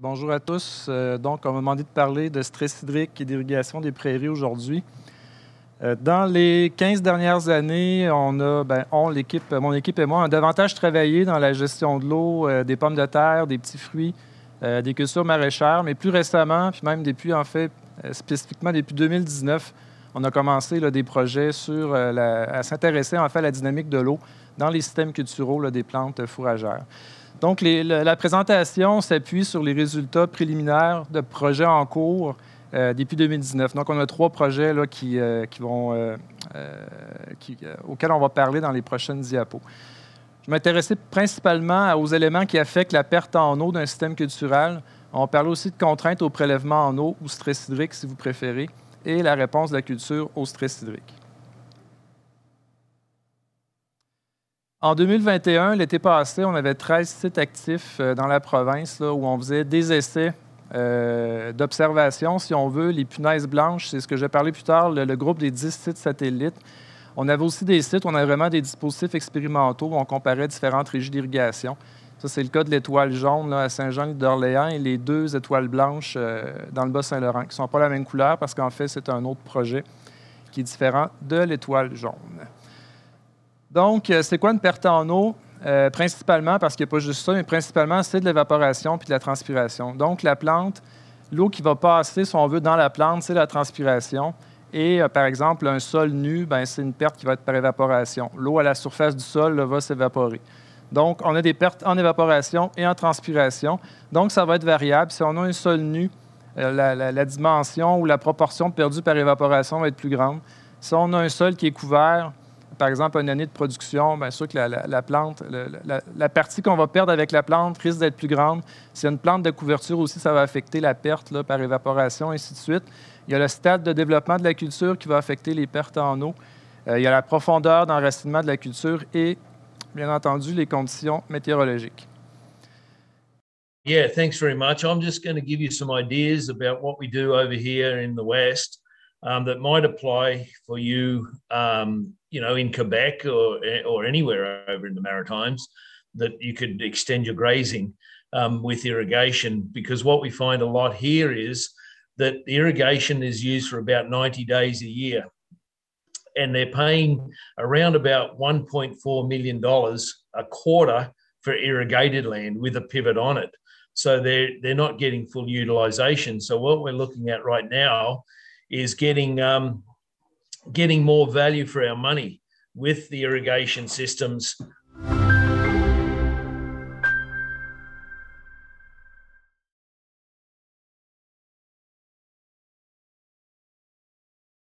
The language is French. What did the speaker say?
Bonjour à tous. Donc, on m'a demandé de parler de stress hydrique et d'irrigation des prairies aujourd'hui. Dans les 15 dernières années, mon équipe et moi, on a davantage travaillé dans la gestion de l'eau, des pommes de terre, des petits fruits, des cultures maraîchères, mais plus récemment, puis même depuis, spécifiquement depuis 2019, on a commencé des projets à s'intéresser à la dynamique de l'eau dans les systèmes culturaux des plantes fourragères. Donc, la présentation s'appuie sur les résultats préliminaires de projets en cours depuis 2019. Donc, on a 3 projets auxquels on va parler dans les prochaines diapos. Je m'intéressais principalement aux éléments qui affectent la perte en eau d'un système culturel. On va parler aussi de contraintes au prélèvement en eau ou stress hydrique, si vous préférez, et la réponse de la culture au stress hydrique. En 2021, l'été passé, on avait 13 sites actifs dans la province où on faisait des essais d'observation, si on veut. Les punaises blanches, c'est ce que je vais parler plus tard, le groupe des 10 sites satellites. On avait aussi des sites où on avait vraiment des dispositifs expérimentaux où on comparait différentes régies d'irrigation. Ça, c'est le cas de l'étoile jaune à Saint-Jean-d'Orléans et les 2 étoiles blanches dans le Bas-Saint-Laurent, qui ne sont pas la même couleur parce qu'en fait, c'est un autre projet qui est différent de l'étoile jaune. Donc, c'est quoi une perte en eau? Principalement, parce qu'il n'y a pas juste ça, mais principalement, c'est de l'évaporation puis de la transpiration. Donc, la plante, l'eau qui va passer, si on veut, dans la plante, c'est la transpiration. Et, par exemple, un sol nu, c'est une perte qui va être par évaporation. L'eau à la surface du sol va s'évaporer. Donc, on a des pertes en évaporation et en transpiration. Donc, ça va être variable. Si on a un sol nu, la dimension ou la proportion perdue par évaporation va être plus grande. Si on a un sol qui est couvert, par exemple, une année de production, bien sûr que la plante, la partie qu'on va perdre avec la plante risque d'être plus grande. S'il y a une plante de couverture aussi, ça va affecter la perte par évaporation, et ainsi de suite. Il y a le stade de développement de la culture qui va affecter les pertes en eau. Il y a la profondeur d'enracinement de la culture et, bien entendu, les conditions météorologiques. Yeah, thanks very much. I'm just going to give you some ideas about what we do over here in the West that might apply for you, in Quebec or anywhere over in the Maritimes, that you could extend your grazing with irrigation. Because what we find a lot here is that irrigation is used for about 90 days a year. And they're paying around about $1.4 million a quarter for irrigated land with a pivot on it. So they're not getting full utilization. So what we're looking at right now is getting more value for our money with the irrigation systems